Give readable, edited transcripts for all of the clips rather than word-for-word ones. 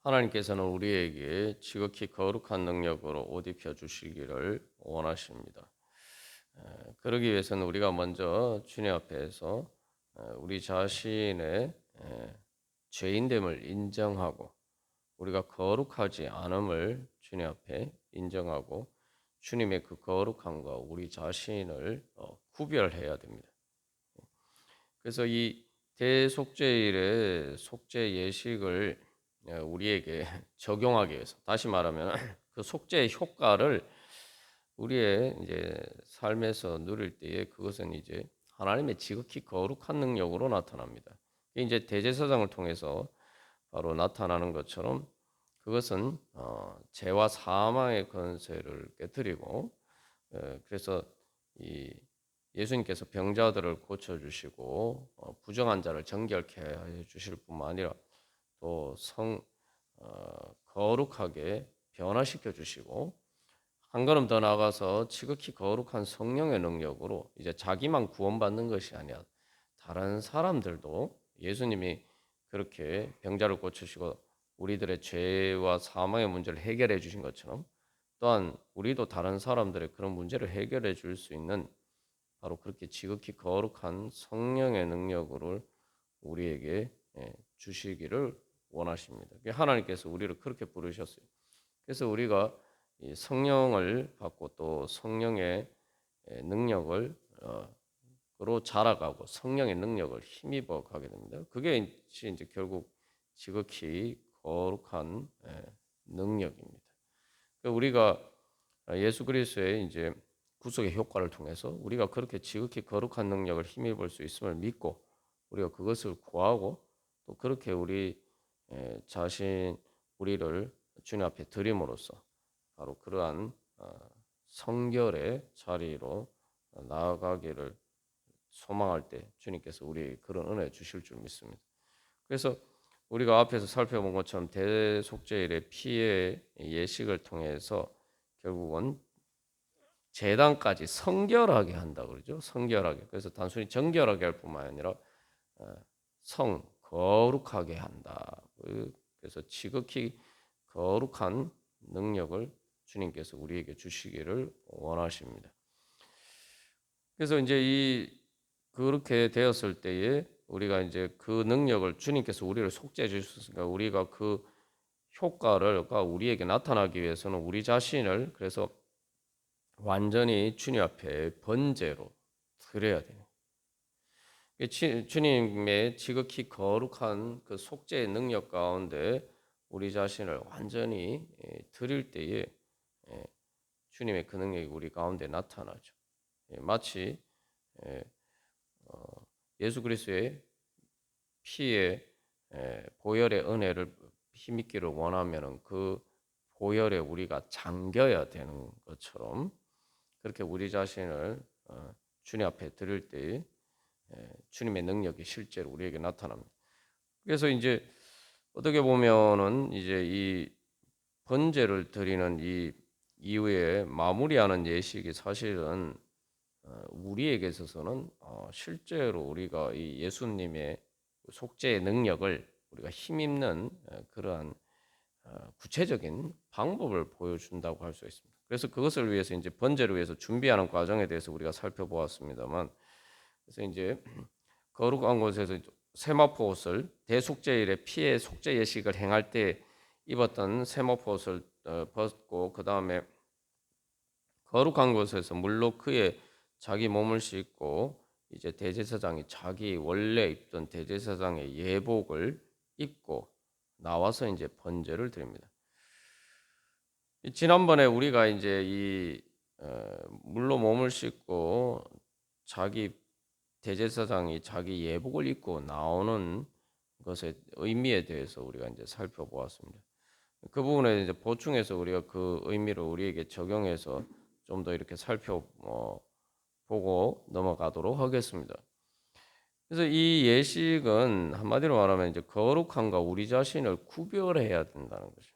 하나님께서는 우리에게 지극히 거룩한 능력으로 옷 입혀 주시기를 원하십니다. 그러기 위해서는 우리가 먼저 주님 앞에서 우리 자신의 죄인됨을 인정하고 우리가 거룩하지 않음을 주님 앞에 인정하고 주님의 그 거룩함과 우리 자신을 구별해야 됩니다. 그래서 이 대속죄일의 속죄 예식을 우리에게 적용하기 위해서, 다시 말하면 그 속죄의 효과를 우리의 이제 삶에서 누릴 때에 그것은 이제 하나님의 지극히 거룩한 능력으로 나타납니다. 이게 이제 대제사장을 통해서 바로 나타나는 것처럼 그것은 죄와 사망의 권세를 깨뜨리고, 그래서 이 예수님께서 병자들을 고쳐주시고 부정한 자를 정결케 해 주실 뿐만 아니라 또 거룩하게 변화시켜 주시고, 한 걸음 더 나아가서 지극히 거룩한 성령의 능력으로 이제 자기만 구원받는 것이 아니라 다른 사람들도 예수님이 그렇게 병자를 고치시고 우리들의 죄와 사망의 문제를 해결해 주신 것처럼 또한 우리도 다른 사람들의 그런 문제를 해결해 줄 수 있는 바로 그렇게 지극히 거룩한 성령의 능력을 우리에게 주시기를 원하십니다. 하나님께서 우리를 그렇게 부르셨어요. 그래서 우리가 이 성령을 받고 또 성령의 능력을 으로 자라가고 성령의 능력을 힘입어 가게 됩니다. 그게 이제 결국 지극히 거룩한 능력입니다. 우리가 예수 그리스도의 이제 구속의 효과를 통해서 우리가 그렇게 지극히 거룩한 능력을 힘입을 수 있음을 믿고 우리가 그것을 구하고 또 그렇게 우리 자신 우리를 주님 앞에 드림으로써 바로 그러한 성결의 자리로 나아가기를 소망할 때 주님께서 우리에게 그런 은혜 주실 줄 믿습니다. 그래서 우리가 앞에서 살펴본 것처럼 대속죄일의 피의 예식을 통해서 결국은 제단까지 성결하게 한다 그러죠. 성결하게. 그래서 단순히 정결하게 할 뿐만 아니라 거룩하게 한다. 그래서 지극히 거룩한 능력을 주님께서 우리에게 주시기를 원하십니다. 그래서 이제 그렇게 되었을 때에 우리가 이제 그 능력을 주님께서 우리를 속죄해 주셨으니까 우리가 그 효과가 우리에게 나타나기 위해서는 우리 자신을 그래서 완전히 주님 앞에 번제로 드려야 돼요. 주님의 지극히 거룩한 그 속죄의 능력 가운데 우리 자신을 완전히 드릴 때에 주님의 그 능력이 우리 가운데 나타나죠. 마치 예수 그리스도의 피의 보혈의 은혜를 힘입기를 원하면은 그 보혈에 우리가 잠겨야 되는 것처럼 그렇게 우리 자신을 주님 앞에 드릴 때 주님의 능력이 실제로 우리에게 나타납니다. 그래서 이제 어떻게 보면은 이제 이 번제를 드리는 이 이후에 마무리하는 예식이 사실은 우리에게 있어서는 실제로 우리가 이 예수님의 속죄의 능력을 우리가 힘입는 그러한 구체적인 방법을 보여준다고 할 수 있습니다. 그래서 그것을 위해서 이제 번제를 위해서 준비하는 과정에 대해서 우리가 살펴보았습니다만, 그래서 이제 거룩한 곳에서 세마포 옷을 대속죄일에 피의 속죄 예식을 행할 때 입었던 세마포 옷을 벗고 그 다음에 거룩한 곳에서 물로 그의 자기 몸을 씻고 이제 대제사장이 자기 원래 입던 대제사장의 예복을 입고 나와서 이제 번제를 드립니다. 지난번에 우리가 이제 물로 몸을 씻고 자기 대제사장이 자기 예복을 입고 나오는 것의 의미에 대해서 우리가 이제 살펴보았습니다. 그 부분에 이제 보충해서 우리가 그 의미를 우리에게 적용해서 좀 더 이렇게 살펴보고 넘어가도록 하겠습니다. 그래서 이 예식은 한마디로 말하면 이제 거룩함과 우리 자신을 구별해야 된다는 거죠.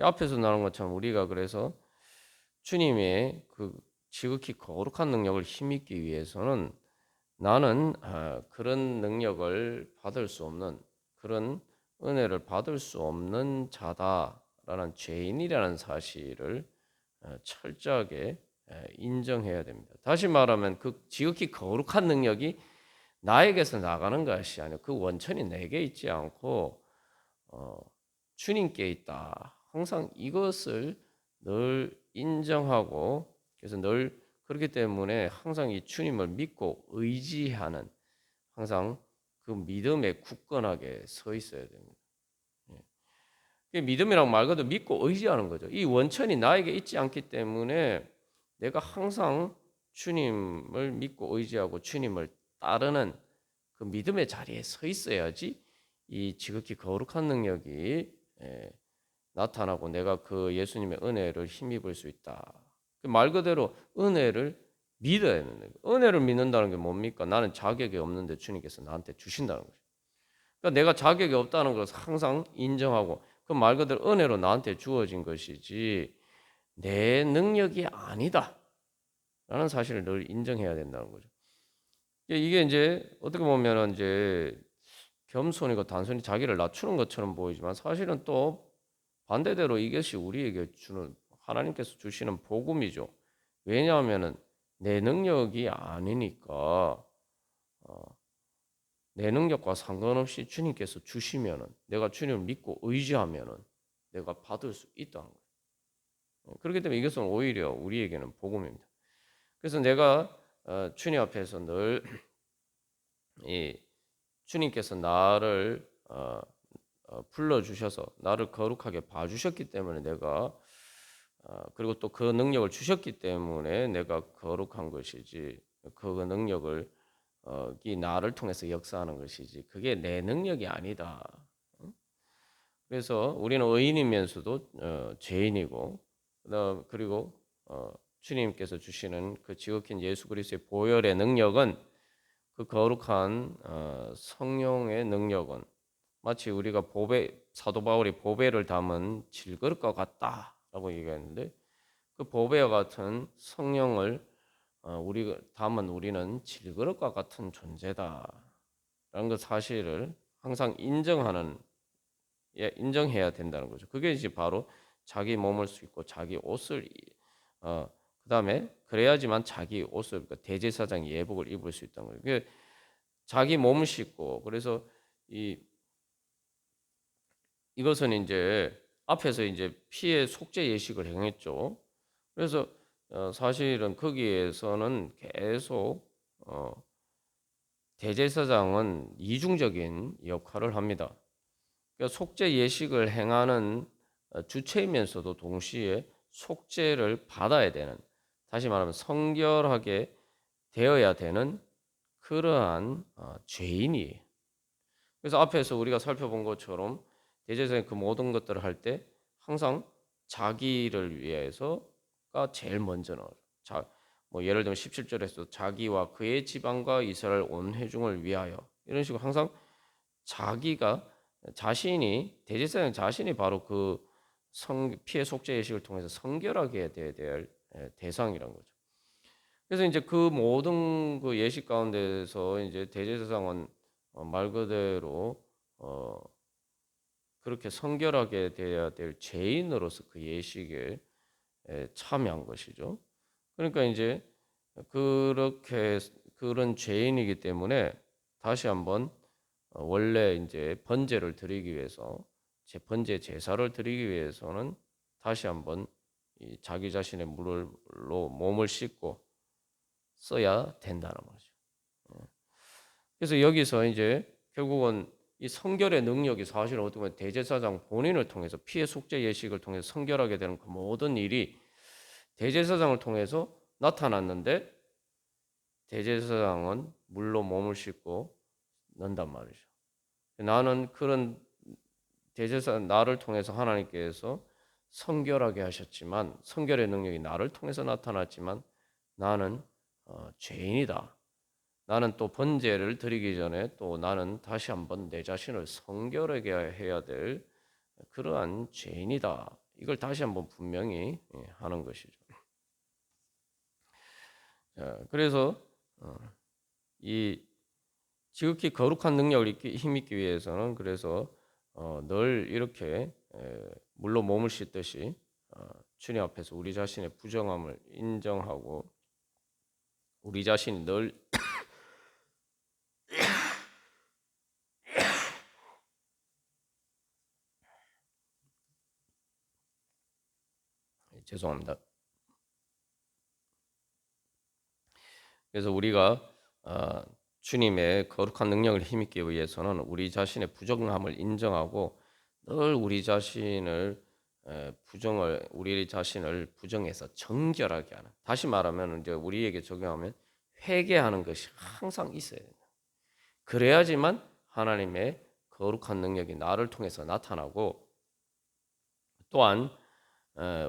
앞에서 나온 것처럼 우리가 그래서 주님의 그 지극히 거룩한 능력을 힘입기 위해서는 나는 그런 능력을 받을 수 없는 그런 은혜를 받을 수 없는 자다라는 죄인이라는 사실을 철저하게 인정해야 됩니다. 다시 말하면 그 지극히 거룩한 능력이 나에게서 나가는 것이 아니고 그 원천이 내게 있지 않고 어, 주님께 있다. 항상 이것을 늘 인정하고 그래서 늘 그렇기 때문에 항상 이 주님을 믿고 의지하는 항상 그 믿음에 굳건하게 서 있어야 됩니다. 믿음이란 말 그대로 믿고 의지하는 거죠. 이 원천이 나에게 있지 않기 때문에 내가 항상 주님을 믿고 의지하고 주님을 따르는 그 믿음의 자리에 서 있어야지 이 지극히 거룩한 능력이 나타나고 내가 그 예수님의 은혜를 힘입을 수 있다. 말 그대로 은혜를 믿어야 하는 거예요. 은혜를 믿는다는 게 뭡니까? 나는 자격이 없는데 주님께서 나한테 주신다는 거죠. 그러니까 내가 자격이 없다는 것을 항상 인정하고 그 말 그대로 은혜로 나한테 주어진 것이지 내 능력이 아니다. 라는 사실을 늘 인정해야 된다는 거죠. 이게 이제 어떻게 보면 이제 겸손이고 단순히 자기를 낮추는 것처럼 보이지만 사실은 또 반대대로 이것이 우리에게 주는 하나님께서 주시는 복음이죠. 왜냐하면은 내 능력이 아니니까 내 능력과 상관없이 주님께서 주시면은 내가 주님을 믿고 의지하면은 내가 받을 수 있다는 거예요. 그렇기 때문에 이것은 오히려 우리에게는 복음입니다. 그래서 내가 주님 앞에서 늘 이 주님께서 나를 불러 주셔서 나를 거룩하게 봐주셨기 때문에 내가 그리고 또 그 능력을 주셨기 때문에 내가 거룩한 것이지 그 능력을 이 나를 통해서 역사하는 것이지 그게 내 능력이 아니다. 그래서 우리는 의인이면서도 죄인이고 그리고 주님께서 주시는 그 지극히 예수 그리스도의 보혈의 능력은 그 거룩한 성령의 능력은 마치 우리가 보배 사도 바울이 보배를 담은 질그릇과 같다라고 얘기했는데 그 보배와 같은 성령을 우리가 담은 우리는 질그릇과 같은 존재다라는 그 사실을 항상 인정해야 된다는 거죠. 그게 이제 바로 자기 몸을 씻고 자기 옷을 그다음에 그래야지만 자기 옷을 그러니까 대제사장 예복을 입을 수 있다는 거예요. 그게 자기 몸을 씻고 그래서 이것은 이제 앞에서 이제 피의 속죄 예식을 행했죠. 그래서 사실은 거기에서는 계속 대제사장은 이중적인 역할을 합니다. 그러니까 속죄 예식을 행하는 주체이면서도 동시에 속죄를 받아야 되는 다시 말하면 성결하게 되어야 되는 그러한 죄인이에요. 그래서 앞에서 우리가 살펴본 것처럼 대제사장이 그 모든 것들을 할 때 항상 자기를 위해서가 제일 먼저 나와요. 뭐 예를 들면 17절에서 자기와 그의 지방과 이스라엘 온 회중을 위하여 이런 식으로 항상 자기가 자신이 대제사장 자신이 바로 그 피해 속죄 예식을 통해서 성결하게 돼야 될 대상이란 거죠. 그래서 이제 그 모든 그 예식 가운데서 이제 대제사장은 말 그대로 그렇게 성결하게 돼야 될 죄인으로서 그 예식에 참여한 것이죠. 그러니까 이제 그렇게 그런 죄인이기 때문에 다시 한번 원래 이제 번제를 드리기 위해서 번제 제사를 드리기 위해서는 다시 한번 자기 자신의 물로 몸을 씻고 써야 된다는 거죠. 그래서 여기서 이제 결국은 이 성결의 능력이 사실 어떻게 보면 대제사장 본인을 통해서 피해 속죄 예식을 통해서 성결하게 되는 그 모든 일이 대제사장을 통해서 나타났는데 대제사장은 물로 몸을 씻고 넣는단 말이죠. 나는 그런 나를 통해서 하나님께서 성결하게 하셨지만 성결의 능력이 나를 통해서 나타났지만 나는 죄인이다. 나는 또 번제를 드리기 전에 또 나는 다시 한번 내 자신을 성결하게 해야 될 그러한 죄인이다. 이걸 다시 한번 분명히 하는 것이죠. 그래서 이 지극히 거룩한 능력을 힘입기 위해서는 그래서 늘 이렇게 물로 몸을 씻듯이 주님 앞에서 우리 자신의 부정함을 인정하고 우리 자신이 늘 죄송합니다. 그래서 우리가 주님의 거룩한 능력을 힘입기 위해서는 우리 자신의 부정함을 인정하고 늘 우리 자신을 부정해서 정결하게 하는. 다시 말하면 이제 우리에게 적용하면 회개하는 것이 항상 있어야 돼요. 그래야지만 하나님의 거룩한 능력이 나를 통해서 나타나고 또한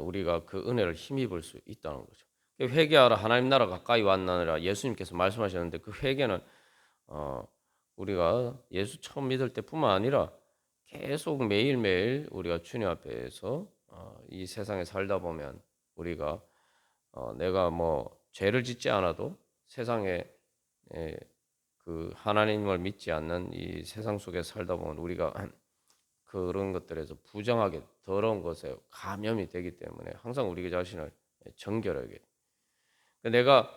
우리가 그 은혜를 힘입을 수 있다는 거죠. 회개하라 하나님 나라 가까이 왔나니라 예수님께서 말씀하셨는데 그 회개는 우리가 예수 처음 믿을 때뿐만 아니라 계속 매일매일 우리가 주님 앞에서 이 세상에 살다 보면 우리가 내가 뭐 죄를 짓지 않아도 세상에 그 하나님을 믿지 않는 이 세상 속에 살다 보면 우리가 그런 것들에서 부정하게 더러운 것에 감염이 되기 때문에 항상 우리 자신을 정결하게. 내가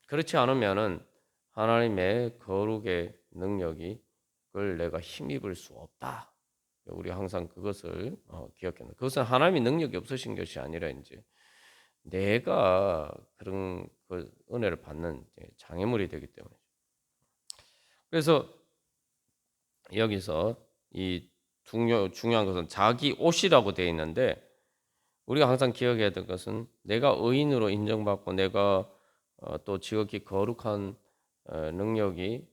그렇지 않으면은 하나님의 거룩의 능력이 그걸 내가 힘입을 수 없다. 우리 항상 그것을 기억해야 돼. 그것은 하나님의 능력이 없으신 것이 아니라 이제 내가 그런 그 은혜를 받는 장애물이 되기 때문에. 그래서 여기서 이 중요한 것은 자기 옷이라고 되어 있는데 우리가 항상 기억해야 될 것은 내가 의인으로 인정받고 내가 또 지극히 거룩한 능력이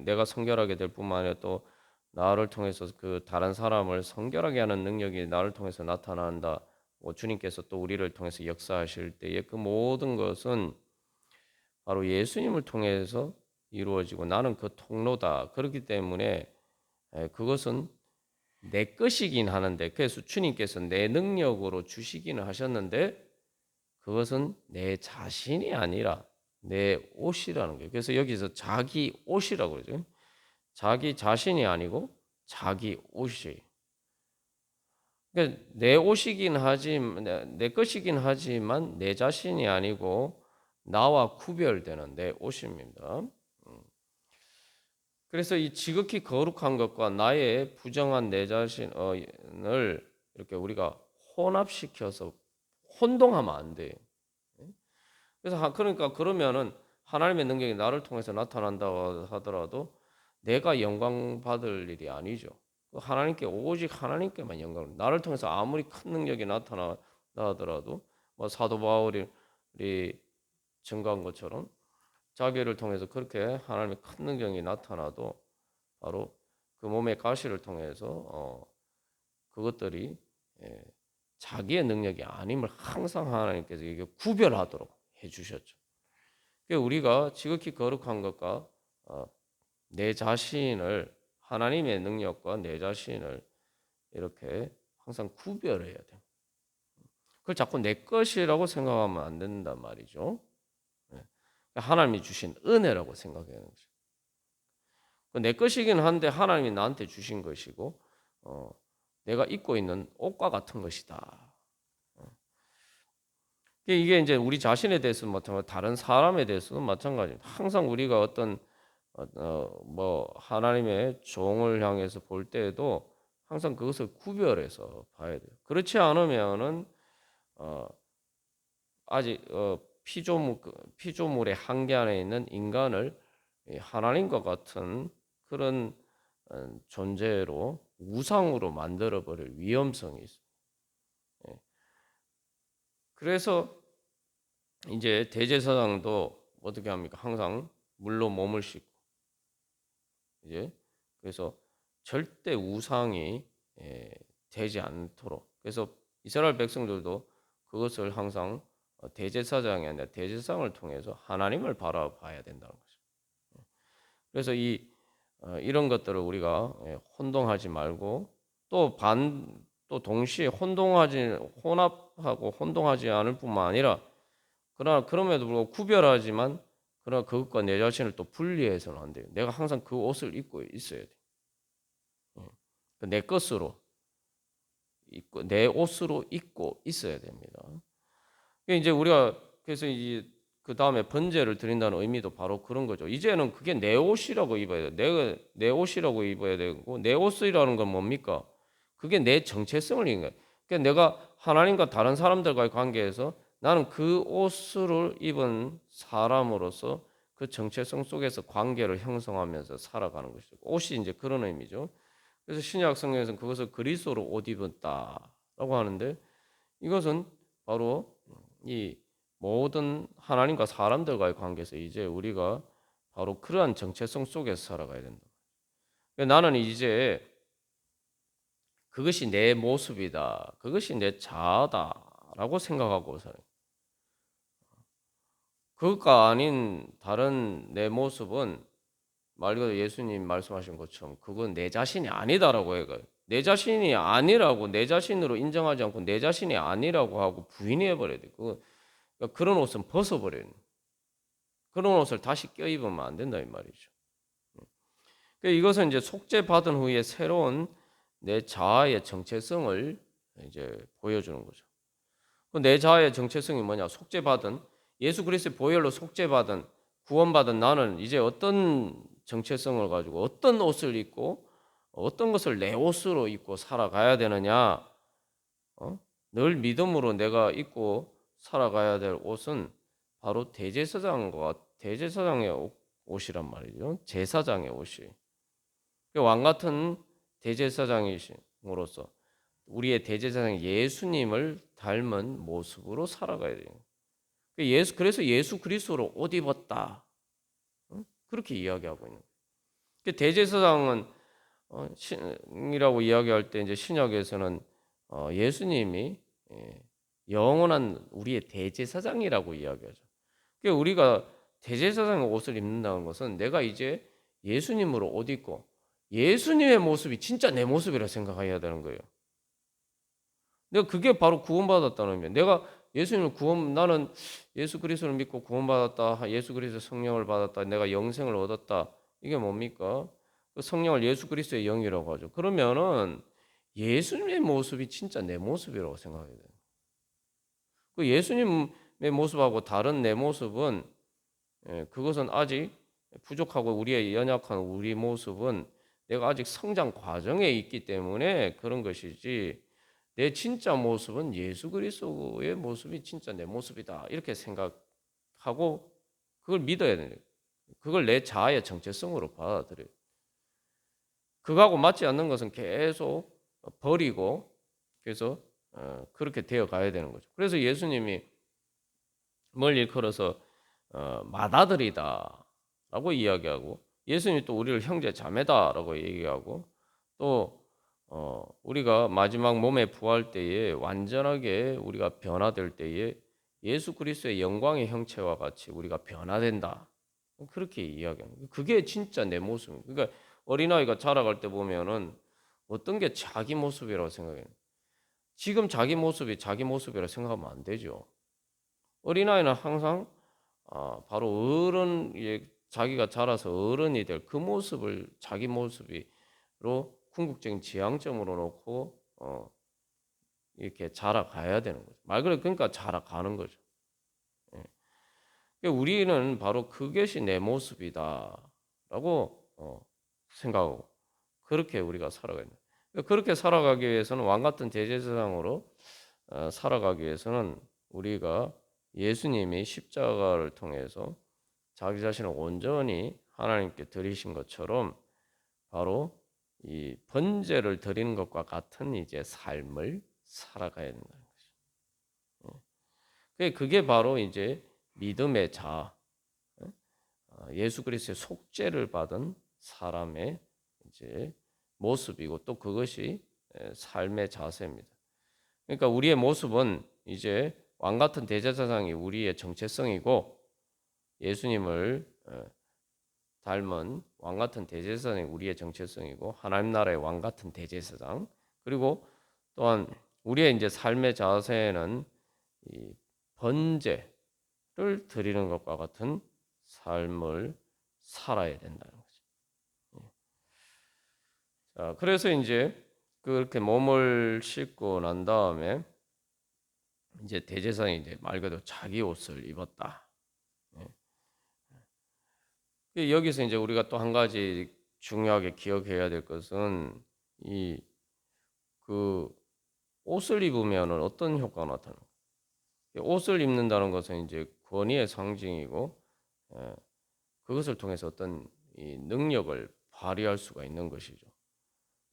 내가 성결하게 될 뿐만 아니라 또 나를 통해서 그 다른 사람을 성결하게 하는 능력이 나를 통해서 나타난다. 주님께서 또 우리를 통해서 역사하실 때에 그 모든 것은 바로 예수님을 통해서 이루어지고 나는 그 통로다. 그렇기 때문에 그것은 내 것이긴 하는데 그래서 주님께서 내 능력으로 주시기는 하셨는데 그것은 내 자신이 아니라 내 옷이라는 거예요. 그래서 여기서 자기 옷이라고 그러죠. 자기 자신이 아니고 자기 옷이. 그러니까 내 것이긴 하지만 내 자신이 아니고 나와 구별되는 내 옷입니다. 그래서 이 지극히 거룩한 것과 나의 부정한 내 자신을 이렇게 우리가 혼합시켜서 혼동하면 안 돼요. 그래서 그러니까 그러면은 하나님의 능력이 나를 통해서 나타난다고 하더라도 내가 영광 받을 일이 아니죠. 오직 하나님께만 영광. 나를 통해서 아무리 큰 능력이 나타나 하더라도 뭐 사도 바울이 증거한 것처럼 자기를 통해서 그렇게 하나님의 큰 능력이 나타나도 바로 그 몸의 가시를 통해서 그것들이 자기의 능력이 아님을 항상 하나님께서 이게 구별하도록 해주셨죠. 우리가 지극히 거룩한 것과 내 자신을 하나님의 능력과 내 자신을 이렇게 항상 구별해야 돼요. 그걸 자꾸 내 것이라고 생각하면 안 된단 말이죠. 하나님이 주신 은혜라고 생각해야 하는 거죠. 내 것이긴 한데 하나님이 나한테 주신 것이고 내가 입고 있는 옷과 같은 것이다. 이게 이제 우리 자신에 대해서는 마찬가지, 다른 사람에 대해서도 마찬가지입니다. 항상 우리가 어떤 뭐 하나님의 종을 향해서 볼 때에도 항상 그것을 구별해서 봐야 돼요. 그렇지 않으면은 아직 피조물의 한계 안에 있는 인간을 하나님과 같은 그런 존재로 우상으로 만들어 버릴 위험성이 있어요. 그래서 이제 대제사장도 어떻게 합니까? 항상 물로 몸을 씻고 이제 그래서 절대 우상이 되지 않도록 그래서 이스라엘 백성들도 그것을 항상 대제사장이 아니라 대제사장을 통해서 하나님을 바라봐야 된다는 거죠. 그래서 이런 것들을 우리가 혼동하지 말고 또 동시에 혼합하고 혼동하지 않을 뿐만 아니라 그러나 그럼에도 불구하고 구별하지만 그러나 그것과 내 자신을 또 분리해서는 안 돼요. 내가 항상 그 옷을 입고 있어야 돼. 내 것으로 있고 내 옷으로 입고 있어야 됩니다. 이제 우리가 그래서 이제 그 다음에 번제를 드린다는 의미도 바로 그런 거죠. 이제는 그게 내 옷이라고 입어야 돼. 내가 내 옷이라고 입어야 되고 내 옷이라는 건 뭡니까? 그게 내 정체성을 얘기하는 거예요. 그러니까 내가 하나님과 다른 사람들과의 관계에서 나는 그 옷을 입은 사람으로서 그 정체성 속에서 관계를 형성하면서 살아가는 것이죠. 옷이 이제 그런 의미죠. 그래서 신약 성경에서는 그것을 그리스도로 옷 입었다라고 하는데 이것은 바로 이 모든 하나님과 사람들과의 관계에서 이제 우리가 바로 그러한 정체성 속에서 살아가야 된다. 나는 이제 그것이 내 모습이다. 그것이 내 자아다라고 생각하고 살아요. 그것과 아닌 다른 내 모습은 말 그대로 예수님 말씀하신 것처럼 그건 내 자신이 아니다라고 해요. 내 자신이 아니라고 내 자신으로 인정하지 않고 내 자신이 아니라고 하고 부인해 버려야 돼. 그러니까 그런 옷은 벗어버려야 돼. 그런 옷을 다시 껴입으면 안 된다 이 말이죠. 그러니까 이것은 이제 속죄받은 후에 새로운 내 자아의 정체성을 이제 보여주는 거죠. 내 자아의 정체성이 뭐냐? 속죄받은 예수 그리스도의 보혈로 속죄받은 구원받은 나는 이제 어떤 정체성을 가지고 어떤 옷을 입고 어떤 것을 내 옷으로 입고 살아가야 되느냐? 늘 믿음으로 내가 입고 살아가야 될 옷은 바로 대제사장의 옷이란 말이죠. 제사장의 옷이. 왕 같은 대제사장이심으로써 우리의 대제사장 예수님을 닮은 모습으로 살아가야 돼요. 그래서 예수 그리스도로 옷 입었다. 그렇게 이야기하고 있는 거예요. 대제사장은 신이라고 이야기할 때 이제 신약에서는 예수님이 영원한 우리의 대제사장이라고 이야기하죠. 그러니까 우리가 대제사장의 옷을 입는다는 것은 내가 이제 예수님으로 옷 입고 예수님의 모습이 진짜 내 모습이라 생각해야 되는 거예요. 내가 그게 바로 구원받았다는 의미예요. 나는 예수 그리스도를 믿고 구원받았다. 예수 그리스도 성령을 받았다. 내가 영생을 얻었다. 이게 뭡니까? 그 성령을 예수 그리스도의 영이라고 하죠. 그러면은 예수님의 모습이 진짜 내 모습이라고 생각해야 돼요. 그 예수님의 모습하고 다른 내 모습은 그것은 아직 부족하고 우리의 연약한 우리 모습은 내가 아직 성장 과정에 있기 때문에 그런 것이지 내 진짜 모습은 예수 그리스도의 모습이 진짜 내 모습이다 이렇게 생각하고 그걸 믿어야 돼요. 그걸 내 자아의 정체성으로 받아들여요. 그거하고 맞지 않는 것은 계속 버리고 그래서 그렇게 되어 가야 되는 거죠. 그래서 예수님이 뭘 일컬어서 맏아들이다라고 이야기하고 예수님이 또 우리를 형제 자매다라고 얘기하고 또 우리가 마지막 몸에 부활 때에 완전하게 우리가 변화될 때에 예수 그리스도의 영광의 형체와 같이 우리가 변화된다. 그렇게 이야기합니다. 그게 진짜 내 모습입니다. 그러니까 어린아이가 자라갈 때 보면은 어떤 게 자기 모습이라고 생각해요. 지금 자기 모습이 자기 모습이라고 생각하면 안 되죠. 어린아이는 항상 바로 자기가 자라서 어른이 될 그 모습을 자기 모습으로 궁극적인 지향점으로 놓고 이렇게 자라가야 되는 거죠. 말 그대로 그러니까 자라가는 거죠. 예. 그러니까 우리는 바로 그것이 내 모습이다라고 생각하고 그렇게 우리가 살아가야 돼요. 그러니까 그렇게 살아가기 위해서는 왕 같은 대제사장으로 살아가기 위해서는 우리가 예수님이 십자가를 통해서 자기 자신을 온전히 하나님께 드리신 것처럼 바로 이 번제를 드리는 것과 같은 이제 삶을 살아가야 된다는 거죠. 그게 바로 이제 믿음의 자아, 예수 그리스도의 속죄를 받은 사람의 이제 모습이고 또 그것이 삶의 자세입니다. 그러니까 우리의 모습은 이제 왕 같은 대제사장이 우리의 정체성이고 예수님을 닮은 왕 같은 대제사장이 우리의 정체성이고 하나님 나라의 왕 같은 대제사장 그리고 또한 우리의 이제 삶의 자세는 이 번제를 드리는 것과 같은 삶을 살아야 된다는 거죠. 자, 그래서 이제 그렇게 몸을 씻고 난 다음에 이제 대제사장이 이제 말 그대로 자기 옷을 입었다. 여기서 이제 우리가 또 한 가지 중요하게 기억해야 될 것은 이 그 옷을 입으면은 어떤 효과가 나타나요? 옷을 입는다는 것은 이제 권위의 상징이고, 그것을 통해서 어떤 이 능력을 발휘할 수가 있는 것이죠.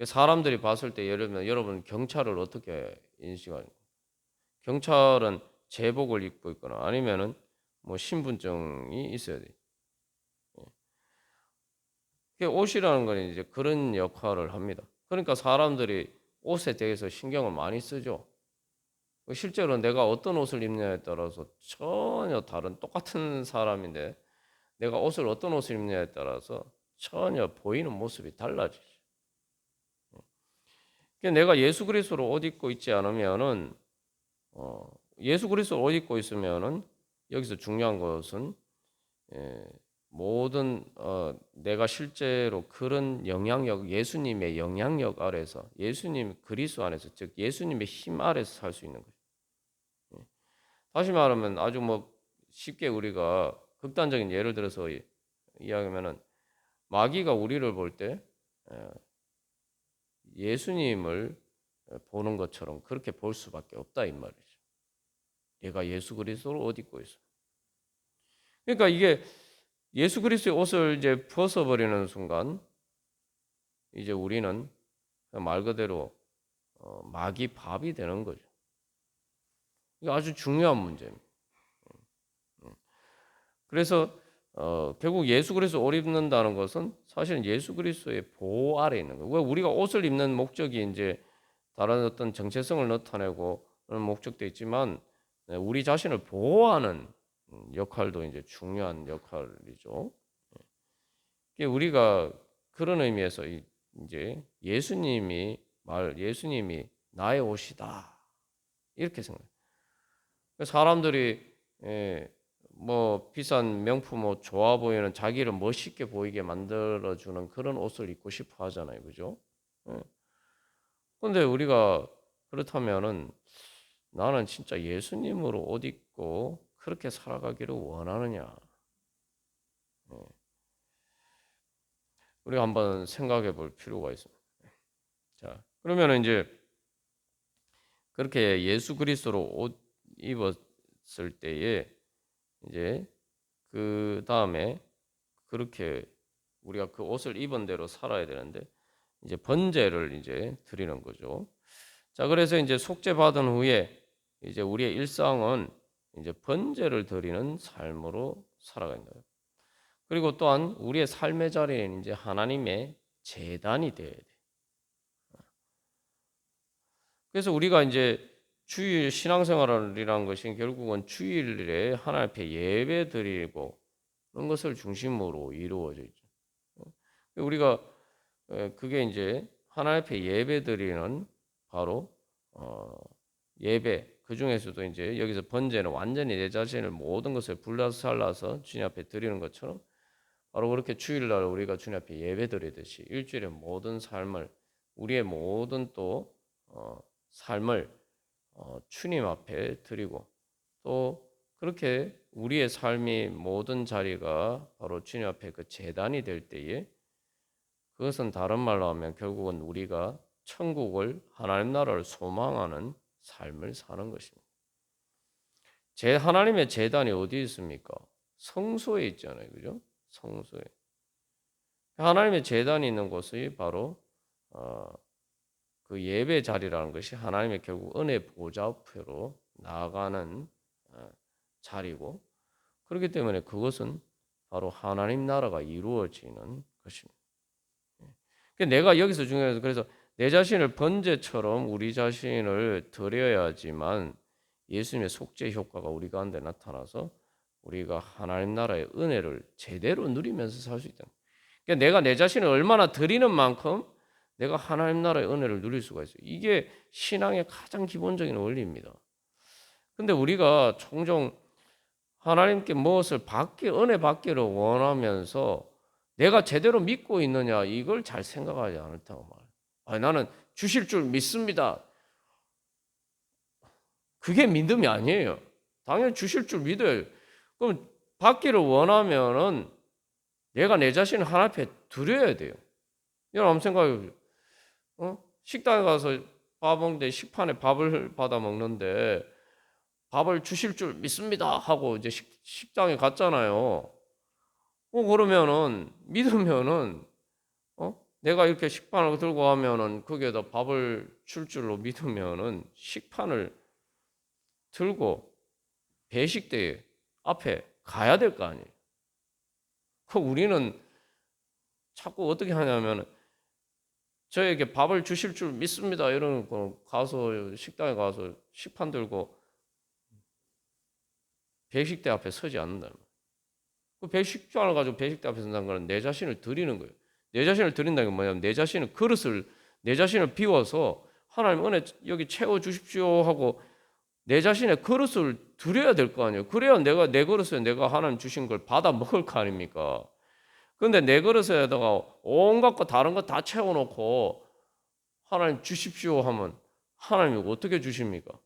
사람들이 봤을 때 예를 들면 여러분 경찰을 어떻게 인식하는? 경찰은 제복을 입고 있거나 아니면은 뭐 신분증이 있어야 돼. 옷이라는 건 이제 그런 역할을 합니다. 그러니까 사람들이 옷에 대해서 신경을 많이 쓰죠. 실제로 내가 어떤 옷을 입느냐에 따라서 전혀 다른 똑같은 사람인데 내가 옷을 어떤 옷을 입느냐에 따라서 전혀 보이는 모습이 달라지죠. 내가 예수 그리스도로 옷 입고 있지 않으면은 예수 그리스도 옷 입고 있으면은 여기서 중요한 것은 모든 내가 실제로 그런 영향력, 예수님의 영향력 아래서, 예수님 그리스도 안에서, 즉 예수님의 힘 아래서 살 수 있는 거죠. 다시 말하면 아주 뭐 쉽게 우리가 극단적인 예를 들어서 이야기하면은 마귀가 우리를 볼 때 예수님을 보는 것처럼 그렇게 볼 수밖에 없다 이 말이죠. 얘가 예수 그리스도를 옷 입고 있어. 그러니까 이게 예수 그리스도의 옷을 이제 벗어버리는 순간 이제 우리는 말 그대로 마귀 밥이 되는 거죠. 이게 아주 중요한 문제입니다. 그래서 결국 예수 그리스도 옷 입는다는 것은 사실은 예수 그리스도의 보호 아래 있는 거예요. 왜 우리가 옷을 입는 목적이 이제 다른 어떤 정체성을 나타내고 그런 목적도 있지만 우리 자신을 보호하는 역할도 이제 중요한 역할이죠. 우리가 그런 의미에서 이제 예수님이 나의 옷이다 이렇게 생각해요. 사람들이 뭐 비싼 명품 옷 좋아 보이는 자기를 멋있게 보이게 만들어주는 그런 옷을 입고 싶어 하잖아요, 그죠? 그런데 우리가 그렇다면은 나는 진짜 예수님으로 옷 입고 그렇게 살아가기를 원하느냐? 우리가 한번 생각해 볼 필요가 있습니다. 자, 그러면은 이제 그렇게 예수 그리스도로 옷 입었을 때에 이제 그 다음에 그렇게 우리가 그 옷을 입은 대로 살아야 되는데 이제 번제를 이제 드리는 거죠. 자, 그래서 이제 속죄 받은 후에 이제 우리의 일상은 이제 번제를 드리는 삶으로 살아가는 거예요. 그리고 또한 우리의 삶의 자리에는 이제 하나님의 제단이 되어야 돼. 그래서 우리가 이제 주일 신앙생활이라는 것이 결국은 주일에 하나님 앞에 예배 드리고 그런 것을 중심으로 이루어져 있죠. 우리가 그게 이제 하나님 앞에 예배 드리는 바로 예배 그 중에서도 이제 여기서 번제는 완전히 내 자신을 모든 것을 불라서 살라서 주님 앞에 드리는 것처럼 바로 그렇게 주일날 우리가 주님 앞에 예배 드리듯이 일주일의 모든 삶을 우리의 모든 또 삶을 주님 앞에 드리고 또 그렇게 우리의 삶이 모든 자리가 바로 주님 앞에 그 제단이 될 때에 그것은 다른 말로 하면 결국은 우리가 천국을 하나님 나라를 소망하는 삶을 사는 것입니다. 하나님의 제단이 어디 있습니까? 성소에 있잖아요. 그죠? 성소에. 하나님의 제단이 있는 곳이 바로 그 예배 자리라는 것이 하나님의 결국 은혜 보좌 앞으로 나아가는 자리고 그렇기 때문에 그것은 바로 하나님 나라가 이루어지는 것입니다. 내가 여기서 중요해서 그래서 내 자신을 번제처럼 우리 자신을 드려야지만 예수님의 속죄 효과가 우리 가운데 나타나서 우리가 하나님 나라의 은혜를 제대로 누리면서 살 수 있다. 그러니까 내가 내 자신을 얼마나 드리는 만큼 내가 하나님 나라의 은혜를 누릴 수가 있어요. 이게 신앙의 가장 기본적인 원리입니다. 근데 우리가 종종 하나님께 무엇을 은혜 받기를 원하면서 내가 제대로 믿고 있느냐 이걸 잘 생각하지 않다고 말해요. 나는 주실 줄 믿습니다. 그게 믿음이 아니에요. 당연히 주실 줄 믿어요. 그럼 받기를 원하면은 내가 내 자신을 하나님 앞에 드려야 돼요. 여러분 생각해 보세요. 식당에 가서 밥 먹는데 식판에 밥을 받아 먹는데 밥을 주실 줄 믿습니다 하고 이제 식당에 갔잖아요. 그러면은 믿으면은 내가 이렇게 식판을 들고 가면은 거기에다 밥을 줄 줄로 믿으면은 식판을 들고 배식대 앞에 가야 될 거 아니에요. 우리는 자꾸 어떻게 하냐면 저에게 밥을 주실 줄 믿습니다 이러는 거 가서 식당에 가서 식판 들고 배식대 앞에 서지 않는다. 그 배식판을 가지고 배식대 앞에 선다는 것은 내 자신을 드리는 거예요. 내 자신을 드린다는 게 뭐냐면 내 자신을 그릇을 내 자신을 비워서 하나님 은혜 여기 채워 주십시오 하고 내 자신의 그릇을 드려야 될 거 아니에요. 그래야 내가 내 그릇에 내가 하나님 주신 걸 받아 먹을 거 아닙니까? 그런데 내 그릇에다가 온갖 거 다른 거 다 채워놓고 하나님 주십시오 하면 하나님이 어떻게 주십니까?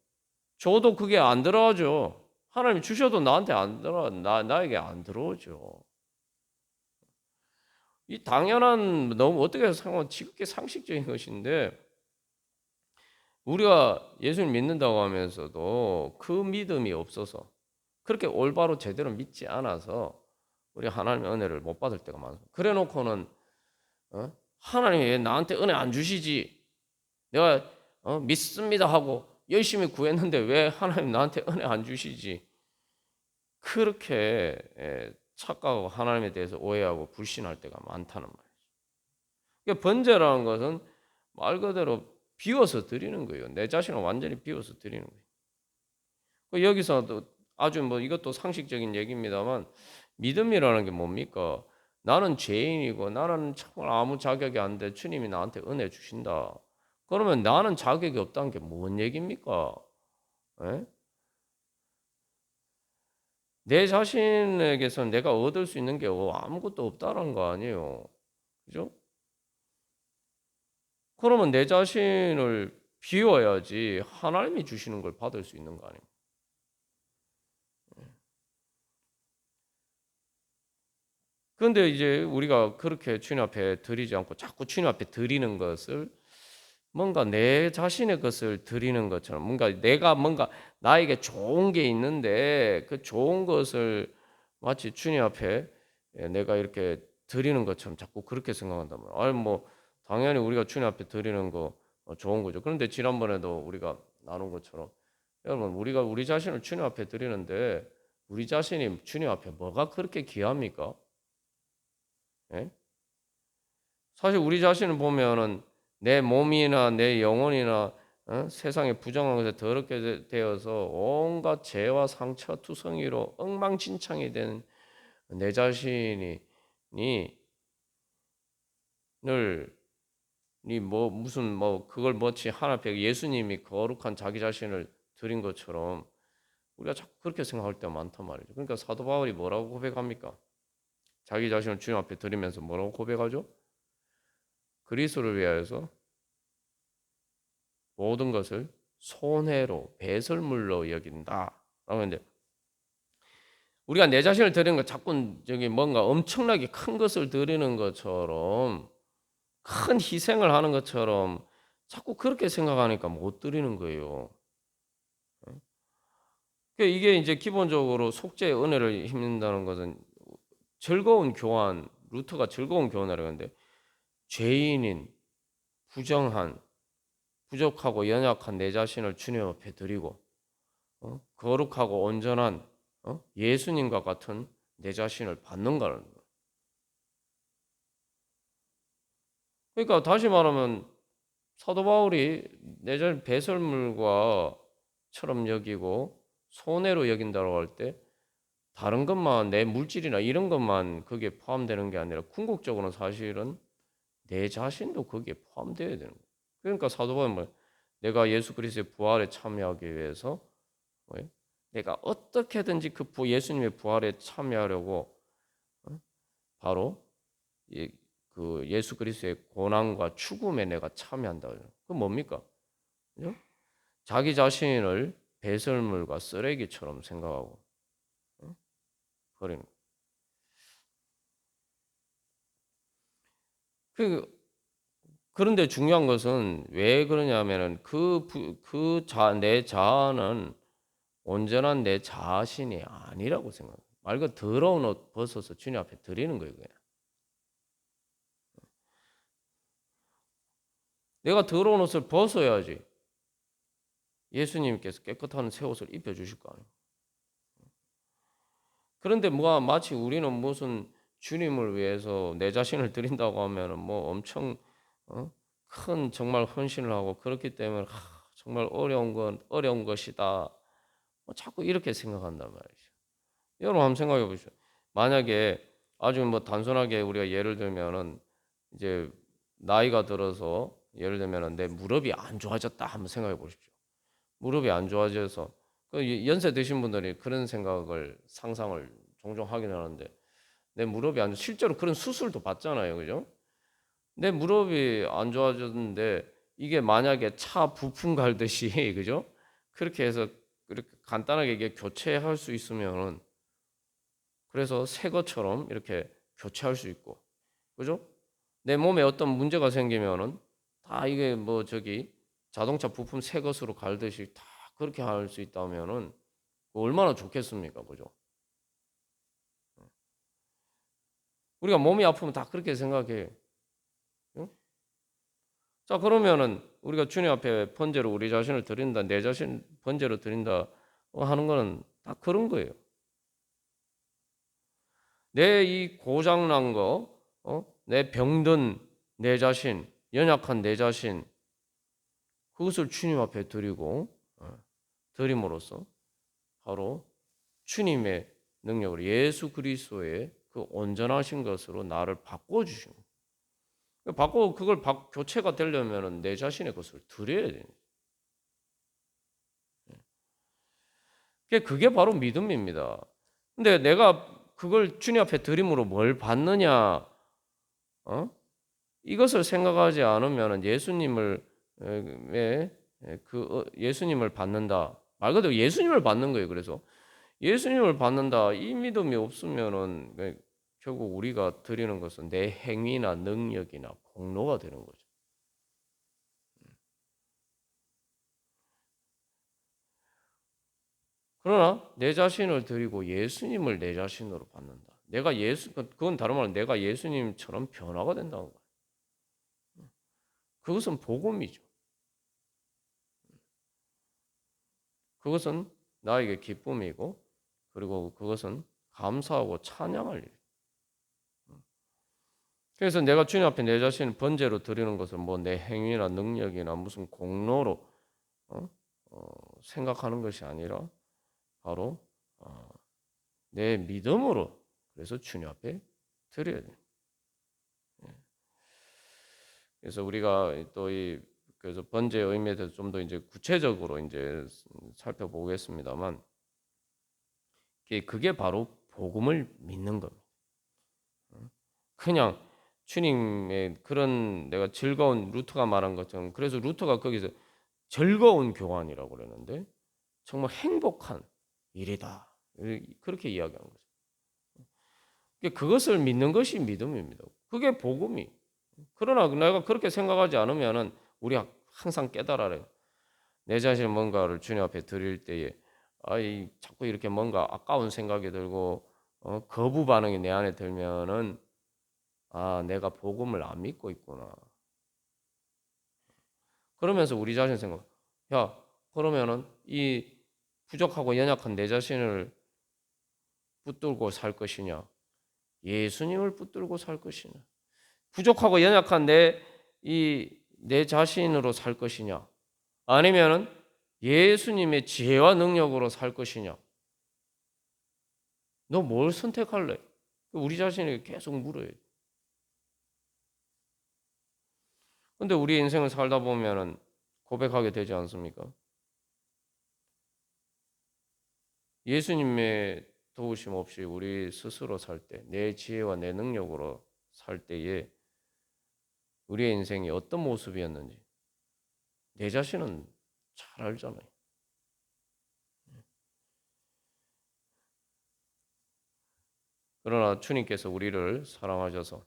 저도 그게 안 들어가죠. 하나님 주셔도 나한테 안 들어 나에게 안 들어오죠. 이 당연한 너무 어떻게 생각하면 지극히 상식적인 것인데 우리가 예수를 믿는다고 하면서도 그 믿음이 없어서 그렇게 올바로 제대로 믿지 않아서 우리 하나님의 은혜를 못 받을 때가 많습니다. 그래놓고는 하나님이 왜 나한테 은혜 안 주시지? 내가 믿습니다 하고 열심히 구했는데 왜 하나님 나한테 은혜 안 주시지? 그렇게 착각하고 하나님에 대해서 오해하고 불신할 때가 많다는 말이죠. 그러니까 번제라는 것은 말 그대로 비워서 드리는 거예요. 내 자신을 완전히 비워서 드리는 거예요. 여기서도 아주 이것도 상식적인 얘기입니다만 믿음이라는 게 뭡니까? 나는 죄인이고 나는 정말 아무 자격이 안 돼. 주님이 나한테 은혜 주신다. 그러면 나는 자격이 없다는 게 뭔 얘기입니까? 에? 내 자신에게서 내가 얻을 수 있는 게 아무것도 없다는 거 아니에요. 그죠? 그러면 내 자신을 비워야지 하나님이 주시는 걸 받을 수 있는 거 아닙니까? 그런데 이제 우리가 그렇게 주님 앞에 드리지 않고 자꾸 주님 앞에 드리는 것을 뭔가 내 자신의 것을 드리는 것처럼 뭔가 내가 뭔가 나에게 좋은 게 있는데 그 좋은 것을 마치 주님 앞에 내가 이렇게 드리는 것처럼 자꾸 그렇게 생각한단 말이에요. 아니 당연히 우리가 주님 앞에 드리는 거 좋은 거죠. 그런데 지난번에도 우리가 나눈 것처럼 여러분 우리가 우리 자신을 주님 앞에 드리는데 우리 자신이 주님 앞에 뭐가 그렇게 귀합니까? 예? 사실 우리 자신을 보면은 내 몸이나 내 영혼이나 세상에 부정한 것에 더럽게 되어서 온갖 죄와 상처 투성이로 엉망진창이 된 내 자신이 무슨 그걸 뭐지 하나 앞에 예수님이 거룩한 자기 자신을 드린 것처럼 우리가 자꾸 그렇게 생각할 때가 많단 말이죠. 그러니까 사도 바울이 뭐라고 고백합니까? 자기 자신을 주님 앞에 드리면서 뭐라고 고백하죠? 그리스도를 위하여서 모든 것을 손해로 배설물로 여긴다라고 했는데 우리가 내 자신을 드리는 거 자꾸 저기 뭔가 엄청나게 큰 것을 드리는 것처럼 큰 희생을 하는 것처럼 자꾸 그렇게 생각하니까 못 드리는 거예요. 그러니까 이게 이제 기본적으로 속죄의 은혜를 힘낸다는 것은 즐거운 교환, 루터가 즐거운 교환이라고 하는데 죄인인 부정한 부족하고 연약한 내 자신을 주님 앞에 드리고 거룩하고 온전한 예수님과 같은 내 자신을 받는다는 거예요. 그러니까 다시 말하면 사도 바울이 내 자신 배설물과처럼 여기고 손해로 여긴다고 할 때 다른 것만 내 물질이나 이런 것만 거기에 포함되는 게 아니라 궁극적으로는 사실은 내 자신도 거기에 포함되어야 되는 거예요. 그러니까 사도 바울은 내가 예수 그리스도의 부활에 참여하기 위해서 내가 어떻게든지 예수님의 부활에 참여하려고 바로 그 예수 그리스도의 고난과 죽음에 내가 참여한다. 그건 뭡니까? 그죠? 자기 자신을 배설물과 쓰레기처럼 생각하고 버리는. 그 그런데 중요한 것은 왜 그러냐면은 내 자아는 온전한 내 자신이 아니라고 생각해요. 말 그대로 더러운 옷 벗어서 주님 앞에 드리는 거예요. 그냥. 내가 더러운 옷을 벗어야지 예수님께서 깨끗한 새 옷을 입혀주실 거 아니에요. 그런데 뭐 마치 우리는 무슨 주님을 위해서 내 자신을 드린다고 하면은 뭐 엄청 큰 정말 헌신을 하고 그렇기 때문에 정말 어려운 것이다. 뭐 자꾸 이렇게 생각한단 말이죠. 여러분 한번 생각해 보시죠. 만약에 아주 뭐 단순하게 우리가 예를 들면은 이제 나이가 들어서 예를 들면은 내 무릎이 안 좋아졌다 한번 생각해 보십시오. 무릎이 안 좋아져서 연세 드신 분들이 그런 생각을 상상을 종종 하긴 하는데 내 무릎이 안 실제로 그런 수술도 받잖아요. 그죠? 내 무릎이 안 좋아졌는데 이게 만약에 차 부품 갈듯이 그죠? 그렇게 해서 그렇게 간단하게 이게 교체할 수 있으면은 그래서 새 것처럼 이렇게 교체할 수 있고 그죠? 내 몸에 어떤 문제가 생기면은 다 이게 뭐 저기 자동차 부품 새 것으로 갈듯이 다 그렇게 할 수 있다면은 얼마나 좋겠습니까, 그죠? 우리가 몸이 아프면 다 그렇게 생각해. 응? 자, 그러면은 우리가 주님 앞에 번제로 우리 자신을 드린다, 내 자신 번제로 드린다 하는 거는 다 그런 거예요. 내 이 고장난 거, 내 병든 내 자신, 연약한 내 자신, 그것을 주님 앞에 드리고, 드림으로써 바로 주님의 능력으로 예수 그리스도의 그 온전하신 것으로 나를 바꿔주신 거예요. 교체가 되려면 내 자신의 것을 드려야 돼요. 그게 바로 믿음입니다. 근데 내가 그걸 주님 앞에 드림으로 뭘 받느냐, 이것을 생각하지 않으면 예수님을 받는다. 말 그대로 예수님을 받는 거예요. 그래서 예수님을 받는다. 이 믿음이 없으면은 결국 우리가 드리는 것은 내 행위나 능력이나 공로가 되는 거죠. 그러나 내 자신을 드리고 예수님을 내 자신으로 받는다. 그건 다른 말로 내가 예수님처럼 변화가 된다는 거예요. 그것은 복음이죠. 그것은 나에게 기쁨이고 그리고 그것은 감사하고 찬양할 일. 그래서 내가 주님 앞에 내 자신을 번제로 드리는 것은 뭐 내 행위나 능력이나 무슨 공로로 생각하는 것이 아니라 바로 내 믿음으로 그래서 주님 앞에 드려야 돼요. 그래서 우리가 그래서 번제의 의미에 대해서 좀 더 이제 구체적으로 이제 살펴보겠습니다만 그게 바로 복음을 믿는 겁니다. 그냥 주님의 그런 내가 즐거운 루터가 말한 것처럼 그래서 루터가 거기서 즐거운 교환이라고 그러는데 정말 행복한 일이다. 그렇게 이야기하는 거죠. 그것을 믿는 것이 믿음입니다. 그게 복음이. 그러나 내가 그렇게 생각하지 않으면은 우리 항상 깨달아요. 내 자신 뭔가를 주님 앞에 드릴 때에 자꾸 이렇게 뭔가 아까운 생각이 들고 거부 반응이 내 안에 들면은 내가 복음을 안 믿고 있구나. 그러면서 우리 자신 생각, 그러면은 이 부족하고 연약한 내 자신을 붙들고 살 것이냐, 예수님을 붙들고 살 것이냐, 부족하고 연약한 내 자신으로 살 것이냐, 아니면은 예수님의 지혜와 능력으로 살 것이냐, 너 뭘 선택할래? 우리 자신에게 계속 물어요. 근데 우리 인생을 살다 보면은 고백하게 되지 않습니까? 예수님의 도우심 없이 우리 스스로 살 때, 내 지혜와 내 능력으로 살 때에 우리의 인생이 어떤 모습이었는지 내 자신은 잘 알잖아요. 그러나 주님께서 우리를 사랑하셔서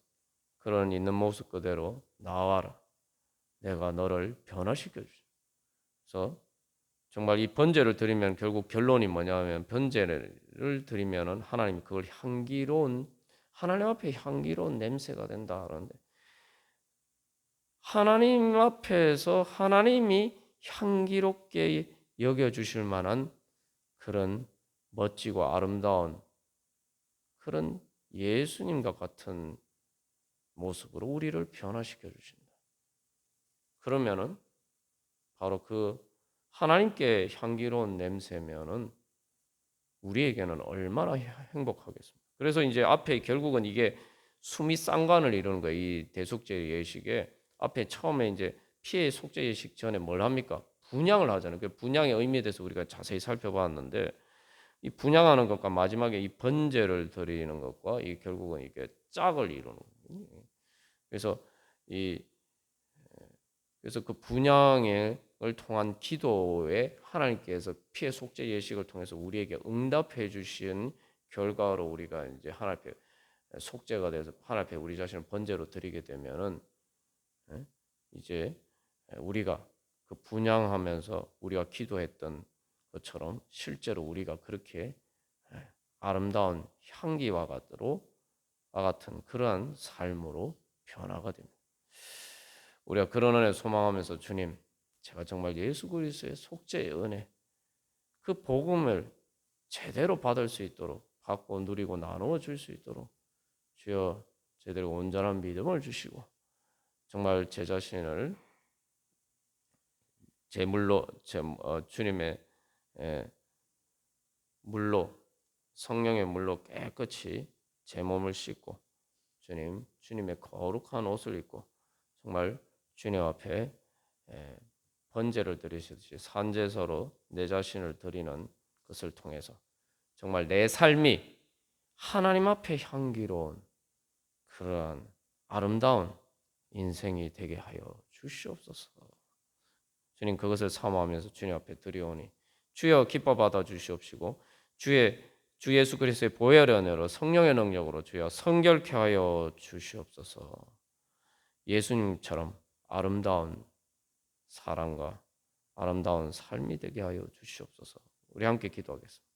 그런 있는 모습 그대로 나와라. 내가 너를 변화시켜 주시. 그래서 정말 이 번제를 드리면 결국 결론이 뭐냐면 번제를 드리면은 하나님이 그걸 향기로운 하나님 앞에 향기로운 냄새가 된다 그러는데 하나님 앞에서 하나님이 향기롭게 여겨 주실 만한 그런 멋지고 아름다운 그런 예수님과 같은 모습으로 우리를 변화시켜 주신다. 그러면은 바로 그 하나님께 향기로운 냄새면은 우리에게는 얼마나 행복하겠습니까? 그래서 이제 앞에 결국은 이게 수미 쌍관을 이루는 거예요. 이 대속죄 예식에 앞에 처음에 이제 피해 속죄 예식 전에 뭘 합니까? 분향을 하잖아요. 그 분향의 의미에 대해서 우리가 자세히 살펴봤는데 이 분향하는 것과 마지막에 이 번제를 드리는 것과 이 결국은 이게 짝을 이루는 거예요. 그래서 이 그래서 그 분향을 통한 기도에 하나님께서 피해 속죄 예식을 통해서 우리에게 응답해 주신 결과로 우리가 이제 하나님 앞에 속죄가 돼서 하나님 앞에 우리 자신을 번제로 드리게 되면은 이제 우리가 그 분향하면서 우리가 기도했던 것처럼 실제로 우리가 그렇게 아름다운 향기와 같은 그러한 삶으로 변화가 됩니다. 우리가 그런 은혜 소망하면서 주님, 제가 정말 예수 그리스도의 속죄의 은혜, 그 복음을 제대로 받을 수 있도록 받고 누리고 나누어 줄 수 있도록 주여 제대로 온전한 믿음을 주시고 정말 제 자신을 주님의 물로 성령의 물로 깨끗이 제 몸을 씻고 주님의 거룩한 옷을 입고 정말 주님 앞에 번제를 드리시듯이 산제사로 내 자신을 드리는 것을 통해서 정말 내 삶이 하나님 앞에 향기로운 그러한 아름다운 인생이 되게 하여 주시옵소서. 주님 그것을 사모하면서 주님 앞에 드리오니 주여 기뻐 받아 주시옵시고 주 예수 그리스도의 보혈의 은혜로 성령의 능력으로 주여 성결케 하여 주시옵소서. 예수님처럼 아름다운 사랑과 아름다운 삶이 되게 하여 주시옵소서. 우리 함께 기도하겠습니다.